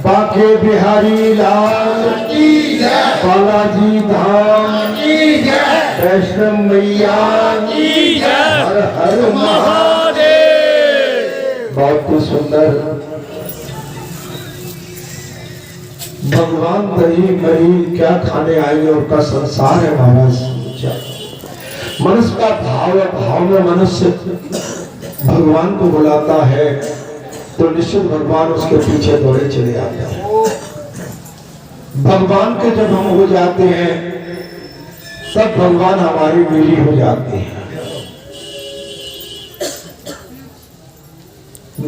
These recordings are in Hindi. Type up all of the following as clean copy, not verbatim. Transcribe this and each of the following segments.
बाके बिहारी लाल की जय, बालाजी धाम की जय, वैष्णव मैया की जय, हर हर महादेव। बहुत ही सुंदर भगवान दही मरी क्या खाने आई और का संसार है महाराज। मनुष्य का भाव है, भाव में मनुष्य भगवान को बुलाता है तो निश्चित भगवान उसके पीछे दौड़े चले आते हैं। भगवान के जब हम हो जाते हैं तब भगवान हमारी मिली हो जाते हैं।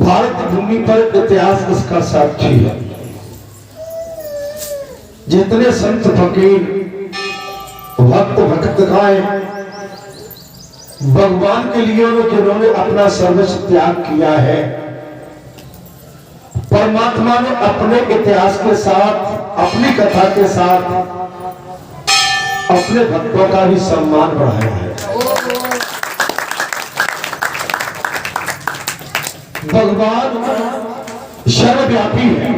भारत भूमि पर इतिहास इसका साक्षी है। जितने संत फकीर भक्त भक्तकाएं भगवान के लिए जिन्होंने अपना सर्वस्व त्याग किया है, परमात्मा ने अपने इतिहास के साथ, अपनी कथा के साथ अपने भक्तों का भी सम्मान बढ़ाया है। भगवान सर्वव्यापी है,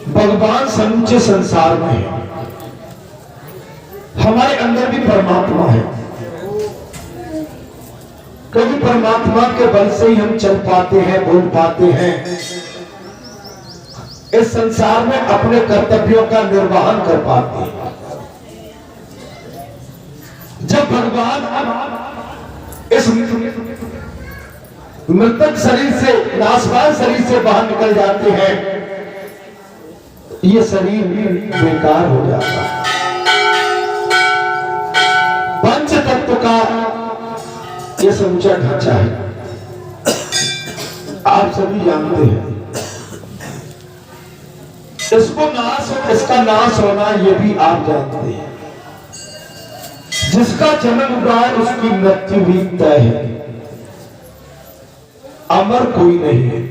भगवान समूचे संसार में है। हमारे अंदर भी परमात्मा है, क्योंकि परमात्मा के बल से ही हम चल पाते हैं, बोल पाते हैं, इस संसार में अपने कर्तव्यों का निर्वहन कर पाते हैं। जब भगवान इस मृतक शरीर से, नाशवान शरीर से बाहर निकल जाते हैं, ये शरीर बेकार हो जाता है। पंच तत्व का ये समूचा ढांचा है, आप सभी जानते हैं। इसका नाश होना ये भी आप जानते हैं। जिसका जन्म हुआ है उसकी मृत्यु भी तय है, अमर कोई नहीं है।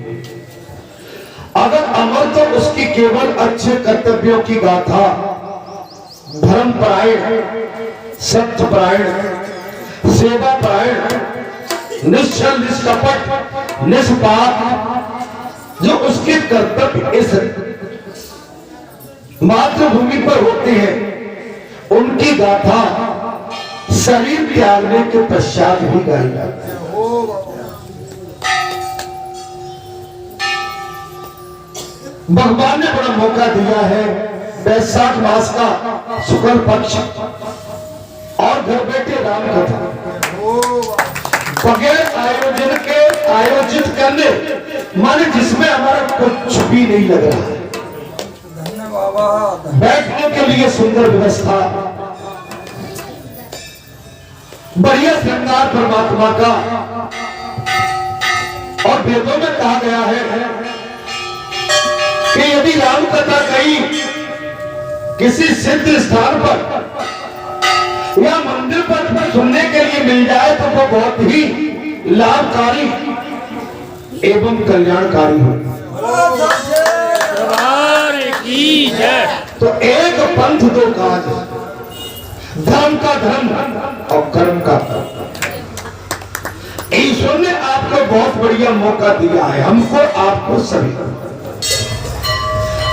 अगर अमर तो उसकी केवल अच्छे कर्तव्यों की गाथा, धर्मपरायण, सत्यपरायण, सेवा परायण, निश्चल, निष्कपट, निष्पाप जो उसके कर्तव्य इस मातृभूमि पर होते हैं, उनकी गाथा शरीर त्यागने के पश्चात भी गाई जाती है। भगवान ने बड़ा मौका दिया है। वैशाख मास का शुक्ल पक्ष और घर बैठे राम कथा, बगैर आयोजन के आयोजित करने माने जिसमें हमारा कुछ भी नहीं लग रहा है। बैठने के लिए सुंदर व्यवस्था, बढ़िया श्रृंगार परमात्मा का। और वेदों में कहा गया है कि यदि राम कथा कहीं किसी सिद्ध स्थान पर या मंदिर पर सुनने के लिए मिल जाए तो वो बहुत ही लाभकारी एवं कल्याणकारी हो। तो एक पंथ दो काज, धर्म का धर्म और कर्म का कर्म। ईश्वर ने आपको बहुत बढ़िया मौका दिया है, हमको आपको सभी।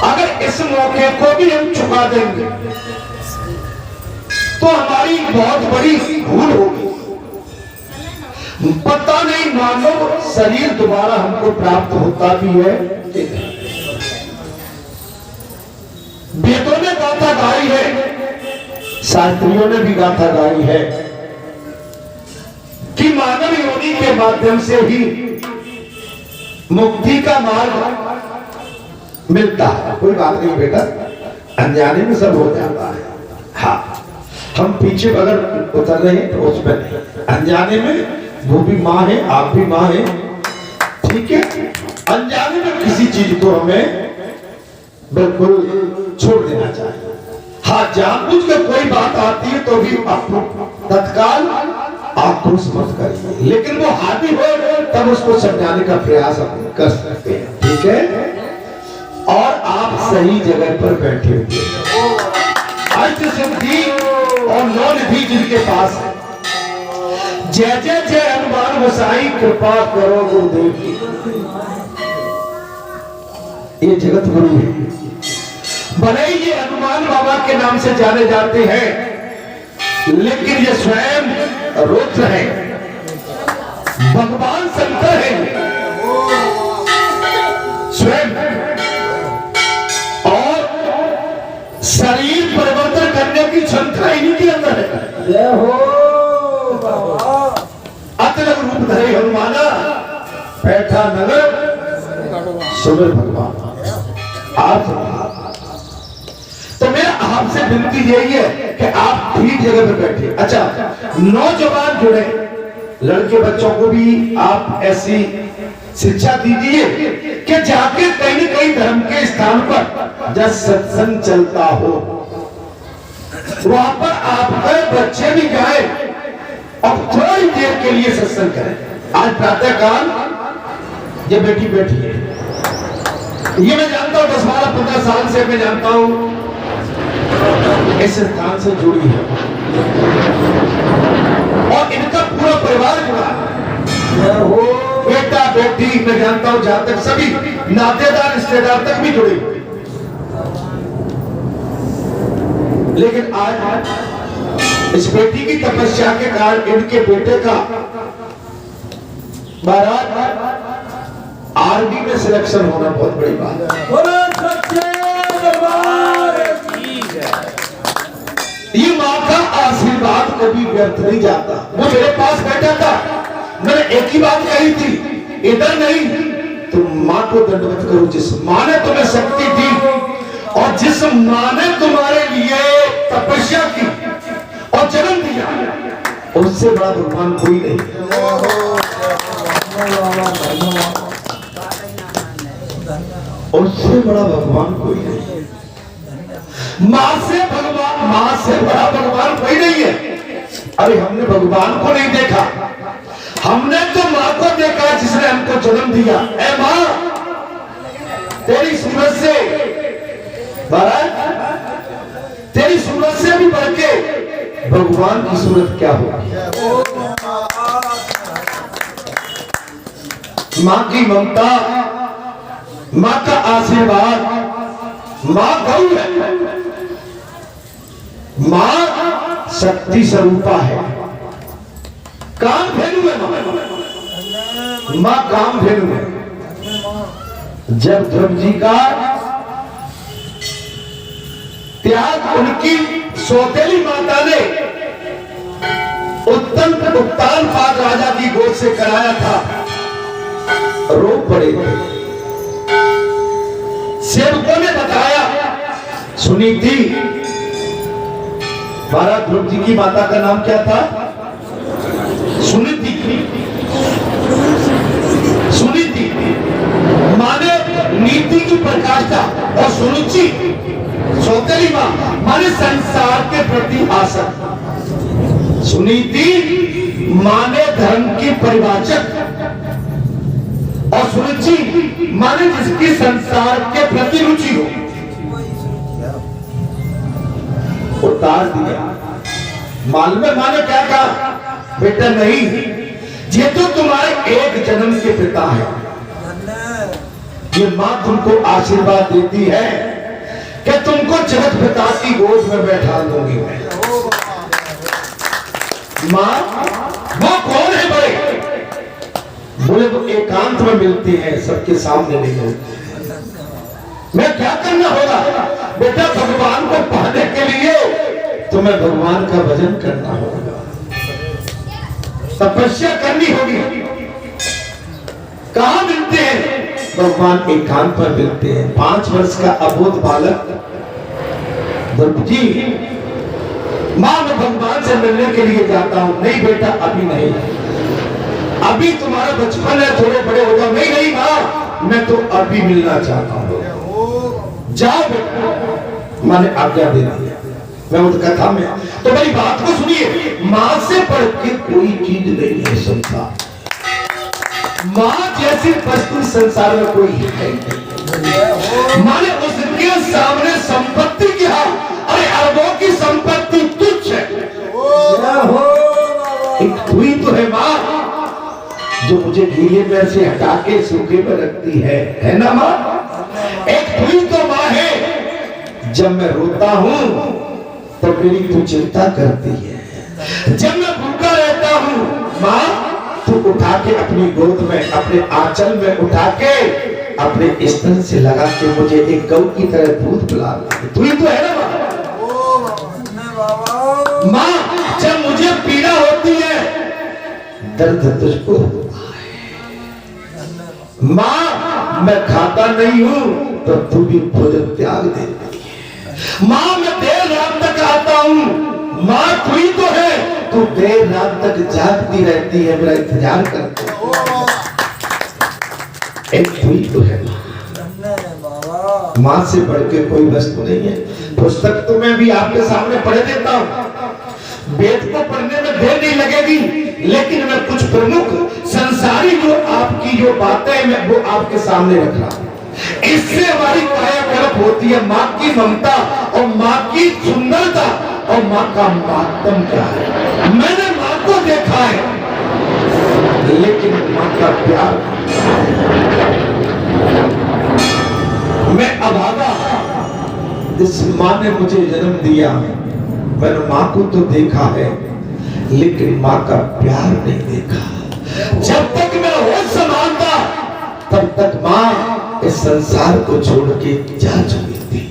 अगर इस मौके को भी हम चुका देंगे तो हमारी बहुत बड़ी भूल होगी। पता नहीं मानव शरीर दोबारा हमको प्राप्त होता भी है। वेदों ने गाथा गाई है, शास्त्रियों ने भी गाथा गाई है कि मानव योनि के माध्यम से ही मुक्ति का मार्ग मिलता है। कोई बात नहीं बेटा, अनजाने में सब हो जाता है। हाँ, हम पीछे अगर उतर रहे हैं तो उसमें नहीं, अनजाने में वो भी माँ है, आप भी माँ है, ठीक है। अनजाने में किसी चीज को हमें बिल्कुल छोड़ देना चाहिए। हाँ, जानबूझ कर कोई बात आती है तो भी आप तत्काल आक्रोश मत करिए, लेकिन वो हावी हो तब उसको समझाने का प्रयास आप कर सकते हैं, ठीक है। और आप सही जगह पर बैठे हुए, अष्ट सिद्धि और नौ निधि जिनके पास है, जय जय जय हनुमान गोसाई कृपा करो गुरुदेव की। ये जगत गुरु है, भले ही ये हनुमान बाबा के नाम से जाने जाते हैं, लेकिन ये स्वयं रुद्र है, भगवान शंकर है स्वयं। और शरीर परिवर्तन करने की क्षमता इन्हीं के अंदर है। जय हो अतलग रूप धरे हनुमाना, बैठा नगर सुमिर भगवान। आप तो मेरा आपसे विनती यही है कि आप ठीक जगह पर बैठे। अच्छा, नौजवान जुड़े, लड़के बच्चों को भी आप ऐसी शिक्षा दीजिए कि जाके कहीं न कहीं धर्म के स्थान पर जब सत्संग चलता हो वहां पर आपके बच्चे भी जाए और थोड़ी देर के लिए सत्संग करें। आज प्रातः काल ये बेटी बैठी है, ये मैं जानता हूं, 10-12-15 साल से मैं जानता हूं इस स्थान से जुड़ी है और इनका पूरा परिवार जुड़ा है। वो बेटा बेटी मैं जानता हूं, जहां तक सभी नातेदार रिश्तेदार तक भी जुड़े। लेकिन आज इस बेटी की तपस्या के कारण इनके बेटे का आर्मी में सिलेक्शन होना बहुत बड़ी बात है। ये माँ का आशीर्वाद कभी व्यर्थ नहीं जाता। वो मेरे पास बैठा था, मैंने एक ही बात कही थी, इधर नहीं, तुम माँ को दंडवत करो। जिस माँ ने तुम्हें शक्ति दी और जिस माँ ने तुम्हारे लिए तपस्या की और जन्म दिया, उससे बड़ा भगवान कोई नहीं। उससे बड़ा भगवान कोई नहीं। माँ से बड़ा भगवान कोई नहीं है। अरे हमने भगवान को नहीं देखा, हमने तो माँ को देखा जिसने हमको जन्म दिया। ऐ माँ, तेरी सूरत से तेरी सूरत से भी बढ़ के भगवान की सूरत क्या होगी। माँ की ममता, माँ का आशीर्वाद, माँ गौ है, माँ शक्ति स्वरूपा है, काम धेनु है माँ काम धेनु है। जब ध्रुव जी का त्याग उनकी सौतेली माता ने उत्तान पाद राजा की गोद से कराया था, रो पड़े थे। सेवकों ने बताया, सुनी थी। महाराज ध्रुव जी की माता का नाम क्या था? सुनीति। सुनीति माने नीति की प्रकाष्ठा, और सुरुचि सौतेली मां माने संसार के प्रति आसक्त। सुनीति माने धर्म की परिवाचक, और सुरुचि माने जिसकी संसार के प्रति रुचि हो। उतार दिया। मालूम है माने क्या कहा? बेटा नहीं, ये तो तुम्हारे एक जन्म के पिता है। ये मां तुमको आशीर्वाद देती है कि तुमको जगत पिता की गोद में बैठा दूंगी मैं। मां वो कौन है बड़े? बोले वो एकांत में मिलती है, सबके सामने नहीं मिलती। मैं क्या करना होगा? बेटा भगवान को पाने के लिए तुम्हें भगवान का भजन करना होगा, तपस्या करनी होगी। कहां मिलते हैं? भगवान एकांत पर मिलते हैं। 5 वर्ष का अबोध बालक द्रौपदी, मां मैं भगवान से मिलने के लिए जाता हूं। नहीं बेटा अभी नहीं, अभी तुम्हारा बचपन है, थोड़े बड़े हो जाओ। नहीं नहीं मां, मैं तो अभी मिलना चाहता हूं। जाओ बेटा, मैंने आज्ञा दे दी। मैं उस कथा में तो मेरी बात को सुनिए, मां से बढ़ के कोई चीज नहीं है संसार। मां जैसी वस्तु संसार में कोई है नहीं। माने उसके सामने संपत्ति क्या? अरे अरबों की संपत्ति तुच्छ है। एक तू ही तो है मां, जो मुझे गीले में से हटा के सूखे में रखती है ना मां? एक तू ही तो मां है। जब मैं रोता हूं तो मेरी तू चिंता करती है। जब मैं भूखा रहता हूं मां, तू उठा के अपनी गोद में, अपने आंचल में उठा के अपने स्तन से लगा के मुझे एक गौ की तरह दूध पिला रही। तू ही तो है ना मां? जब मुझे पीड़ा होती है, दर्द तुझको मां, मैं खाता नहीं हूं तो तू भी भोजन त्याग देती है। मां मैं देर रात तक आता हूं, मां तू ही तो है। तू देर रात तक जागती रहती है, मेरा इंतजार करती है। एक तू ही तो है मां से बढ़ के कोई वस्तु नहीं है। पुस्तक तो मैं भी आपके सामने पढ़ देता हूं, वेद को पढ़ने में देर नहीं लगेगी, लेकिन मैं कुछ प्रमुख संसारी जो आपकी जो बातें मैं वो आपके सामने रख रहा हूं। इससे हमारी कायाकल्प होती है मां की ममता और मां की सुंदरता और मां का मातम क्या है। मैंने मां को देखा है, लेकिन मां का प्यार, मैं अभागा, इस मां ने मुझे जन्म दिया, मैंने मां को तो देखा है, लेकिन मां का प्यार नहीं देखा। जब तक मैं होश संभालता तब तक मां इस संसार को छोड़ के जा चुकी थी।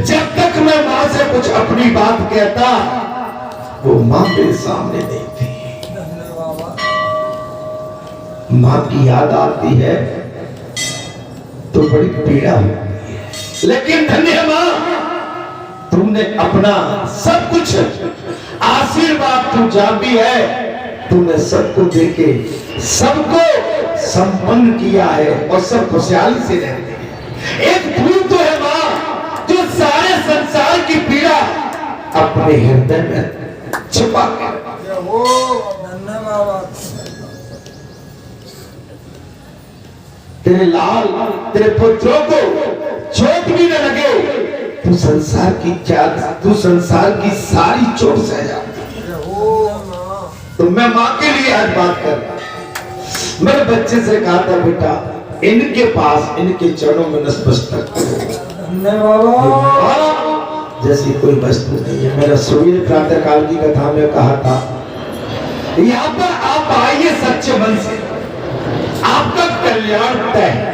जब तक मैं मां से कुछ अपनी बात कहता, वो मां मेरे सामने नहीं थी। मां की याद आती है तो बड़ी पीड़ा होती है, लेकिन धन्य मां, तुमने अपना सब कुछ आशीर्वाद तू जहां भी है, तुमने सबको देके सबको संपन्न किया है और सब खुशहाली से रहते हैं। एक तू तो है मां, जो सारे संसार की पीड़ा अपने हृदय में छिपा के, तेरे लाल तेरे पुत्रों को चोट भी न लगे, तू संसार की तू संसार की सारी चोट सह जाती। तो मैं मां के लिए आज बात कर रहा। मेरे बच्चे से कहा था बेटा इनके पास इनके चरणों में नतमस्तक जैसी कोई वस्तु नहीं है। मेरा सूर्य प्रातः काल की कथा में कहा था, यहाँ पर आप आइए सच्चे मन से, आपका कल्याण तय है,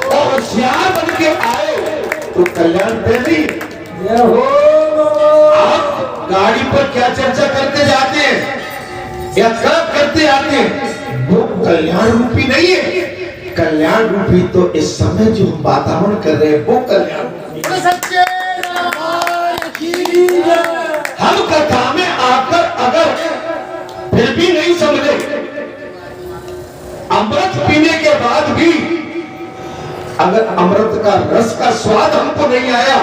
और होशियार बन के आए तो कल्याण तय नहीं। आप गाड़ी पर क्या चर्चा करते जाते हैं या कब करते आते हैं, कल्याण रूपी नहीं है। कल्याण रूपी तो इस समय जो हम वातावरण कर रहे हैं वो कल्याण। हम कथा में आकर अगर फिर भी नहीं समझे, अमृत पीने के बाद भी अगर अमृत का रस का स्वाद हमको नहीं आया,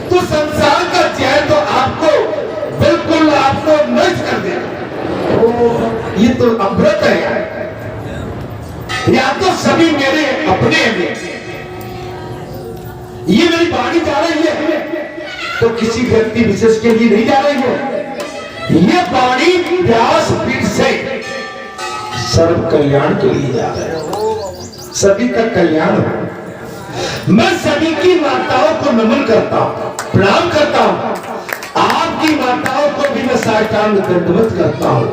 तो संसार का चैन तो आपको बिल्कुल आपको नष्ट कर देगा। ये तो अमृत है, या तो सभी मेरे अपने हैं। ये मेरी वाणी जा रही है तो किसी व्यक्ति विशेष के लिए नहीं जा रही है। ये वाणी व्यास पीठ से सर्व कल्याण के लिए जा रहा है, सभी का कल्याण हो। मैं सभी की माताओं को नमन करता हूं, प्रणाम करता हूं। आपकी माताओं को भी मैं साष्टांग दंडवत करता हूं।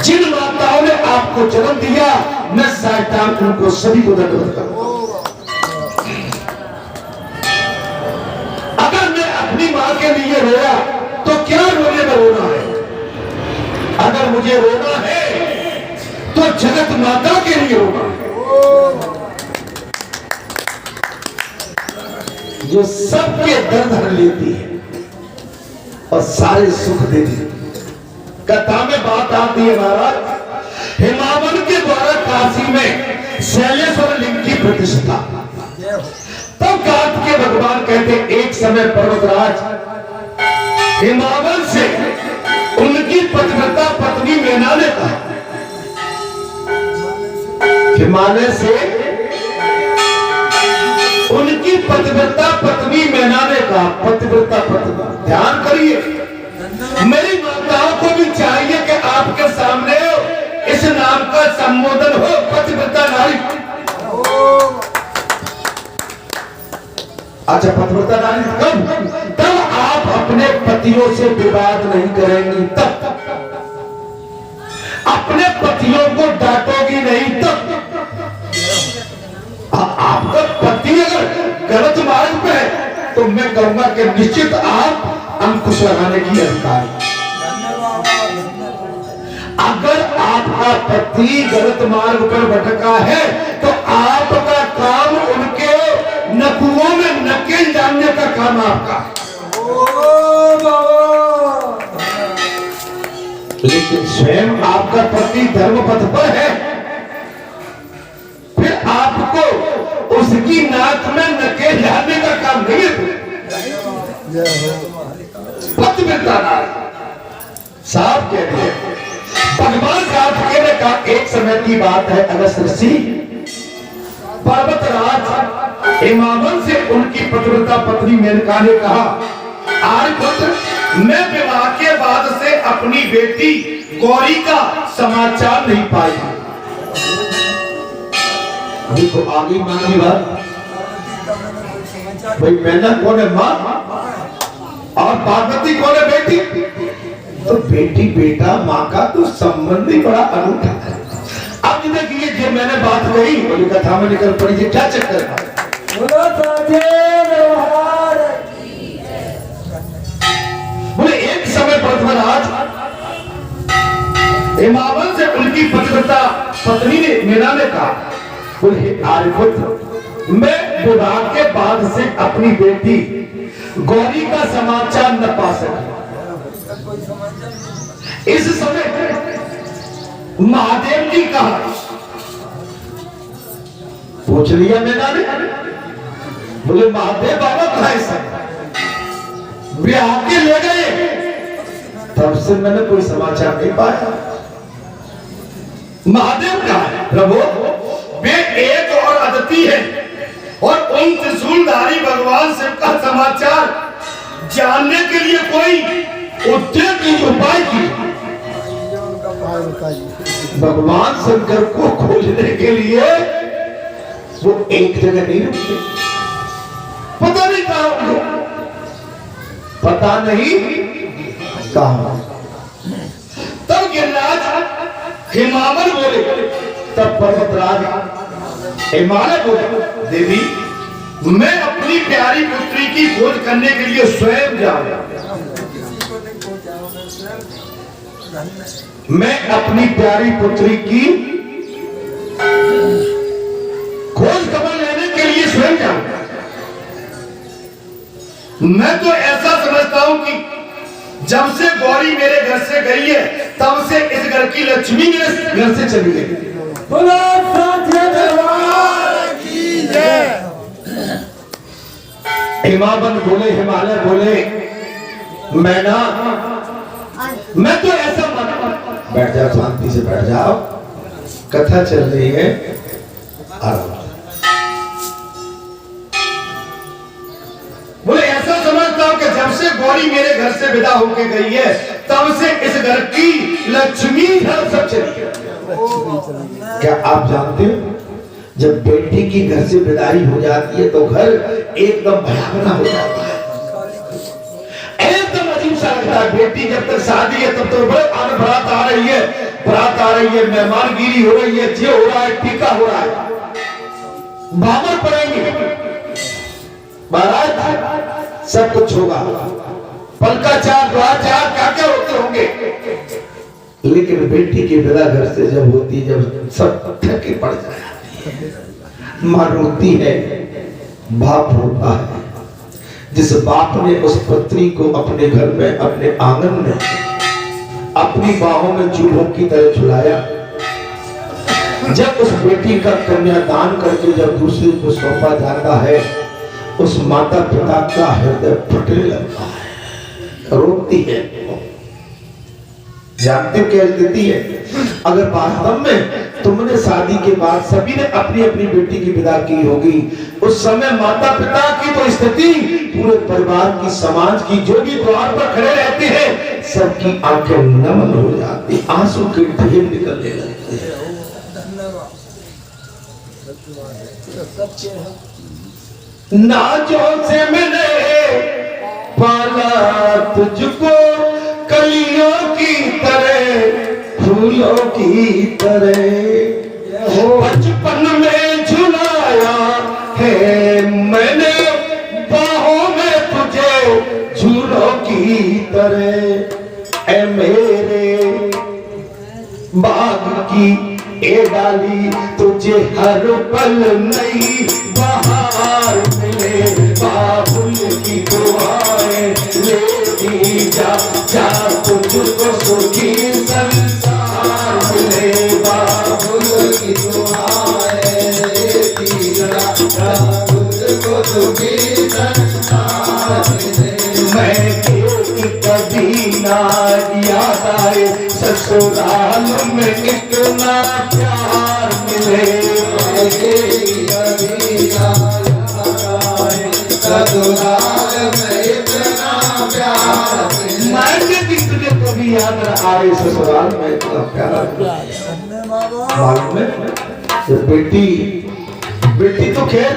जिन माताओं ने आपको जन्म दिया, मैं साष्टांग उनको सभी को दंडवत करता हूं। अगर मैं अपनी मां के लिए रोया तो क्या रोने में रोना है? अगर मुझे रोना है तो जगत माता के लिए रोना है, जो सबके दर्द हर लेती है और सारे सुख देती है। कथा में बात आती है महाराज, हिमावन के द्वारा काशी में शैलेश्वर लिंग की प्रतिष्ठा। तब कार्तिकेय भगवान कहते, एक समय पर्वतराज हिमावन से उनकी पतिव्रता पत्नी मैना ने कहा, हिमालय से उनकी पतिव्रता पत्नी मैना ने कहा, पतिव्रता पत्नी, ध्यान करिए, मेरी माताओं को भी चाहिए कि आपके सामने इस नाम का संबोधन हो, पतिव्रता नारी। अच्छा, पतिव्रता नारी कब? तब आप अपने पतियों से विवाद नहीं करेंगी, तब अपने पतियों को डांटोगी नहीं, तब आपका पति अगर गलत मार्ग पे है तो मैं कहूंगा कि निश्चित आप अंकुश लगाने की अधिकारी। अगर आपका पति गलत मार्ग पर भटका है तो आपका काम उनके नकुओं में नकेल जानने का काम आपका है। लेकिन स्वयं आपका पति धर्म पथ पर है, फिर आपको उसकी नाक में नकेल डालने का काम नहीं है। पतिव्रता साहब कह रहे भगवान कार्तिकेय ने कहा, एक समय की बात है, अगस्त ऋषि पर्वतराज हिमावन से उनकी पतिव्रता पत्नी मेनका ने कहा, आर्यपुत्र, मैं विवाह के बाद से अपनी बेटी गौरी का समाचार नहीं पाई। देखो आगे मां की बात, भाई मैना कौन है? मां। और पार्वती कौन है? बेटी। तो बेटी बेटा मां का तो संबंध ही बड़ा अनूठा है। अब देखिए, जो मैंने बात कही बोली कथा में निकल पड़ी, ये क्या चक्कर है? बोले एक समय पर्वतराज हिमावन से उनकी पतिव्रता पत्नी ने मेना ने कहा, बोले आर्यपुत्र, मैं विवाह के बाद से अपनी बेटी गौरी का समाचार न पा सकी। इस समय महादेव जी कहा, पूछ लिया मेना ने, बोले महादेव बाबा कहा है सब, ब्याह के ले गए, तब से मैंने कोई समाचार नहीं पाया। महादेव कहा है, प्रभु वे एक और अदिति है और उन त्रिशूलधारी भगवान शिव का समाचार जानने के लिए कोई उद्योग उपाय की। भगवान शंकर को खोजने के लिए वो एक जगह नहीं रुकते, पता नहीं कहां, पता नहीं कहां। तब गिरिराज हिमावन बोले, तब पर्वतराज हिमालय बोले, देवी मैं अपनी प्यारी पुत्री की खोज करने के लिए स्वयं जाऊंगा। मैं अपनी प्यारी पुत्री की तो ऐसा समझता हूं कि जब से गौरी मेरे घर से गई है तब से इस घर की लक्ष्मी मेरे घर से चली गई। हिमावन बोले, हिमालय बोले, मैं तो ऐसा माना। बैठ जाओ, शांति से बैठ जाओ, कथा चल रही है, आराम। बोले ऐसा समझता हूं कि जब से गौरी मेरे घर से विदा होके गई है तब से इस घर की लक्ष्मी घर सब चली गई। क्या आप जानते हो जब बेटी की घर से विदाई हो जाती है तो घर एकदम भयावना हो जाता है, एकदम अजीब सा लगता है। बेटी जब तक शादी है तब तो बड़े आनंद, बारात आ रही है, बारात आ रही है, मेहमानगिरी हो रही है, जे हो रहा है, टीका हो रहा है, बाबर पड़ेंगे, बारात, सब कुछ होगा, पलकाचार, द्वाचार, क्या क्या होते होंगे। लेकिन बेटी की विदा घर से जब होती, जब सब थके पड़ जाए, मां रोती है, बाप रोता है। जिस बाप ने उस पत्नी को अपने घर में, अपने आंगन में, अपनी बाहों में चूल्हों की तरह झुलाया, जब उस बेटी का कन्यादान करके जब दूसरे को सौंपा जाता है, उस माता पिता का हृदय फटने लगता है, रोती है। जानते क्या स्थिति है? अगर वास्तव में तुमने शादी के बाद सभी ने अपनी अपनी बेटी की विदा की होगी, उस समय माता पिता की तो स्थिति, पूरे परिवार की, समाज की, जो भी द्वार पर खड़े रहते हैं, सबकी आंखें नमन हो जाती, आंसू के ढेर निकलने लगते हैं। नाजों से मैंने पाला तुझको, कलियों की तरह, फूलों की तरह, बचपन में झुलाया है मैंने, बाहों में तुझे झूलों की तरह। ऐ मेरे बाग की ए डाली, तुझे हर पल नई बहार मिले, बाबुल की दुआएं लेती जा, जा तुझको सुखी संसार मिले, बाबुल की दुआएं लेती जा, जा तुझको सुखी संसार मिले। मैं कभी ना याद आए ससुराल में कितना प्यार मिले, कभी ना याद आए ससुराल में इतना प्यार मिले। मैं कभी याद न आए ससुराल में इतना प्यार मिले। मालूम है जब बेटी तो खैर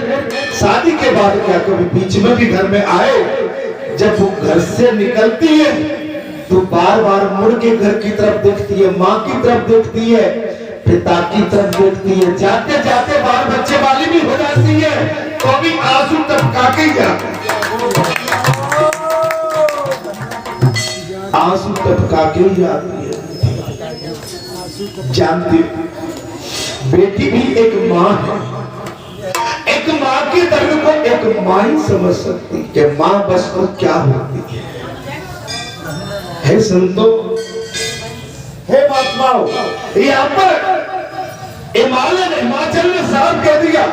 शादी के बाद क्या, कभी बीच में भी घर में आए, जब वो घर से निकलती है तो बार बार मुड़ के घर की तरफ देखती है, माँ की तरफ देखती है, पिता की तरफ देखती है, जाते जाते बाल बच्चे वाली भी हो जाती है, तो भी आंसू टपका के जाती है, आंसू टपका के जाती है। जानती बेटी भी एक माँ है, एक माँ के दर्द को एक माँ ही समझ सकती है, माँ बस को क्या होती है संतो, हे महात्माओं, यहाँ पर हिमाचल ने साफ कह दिया।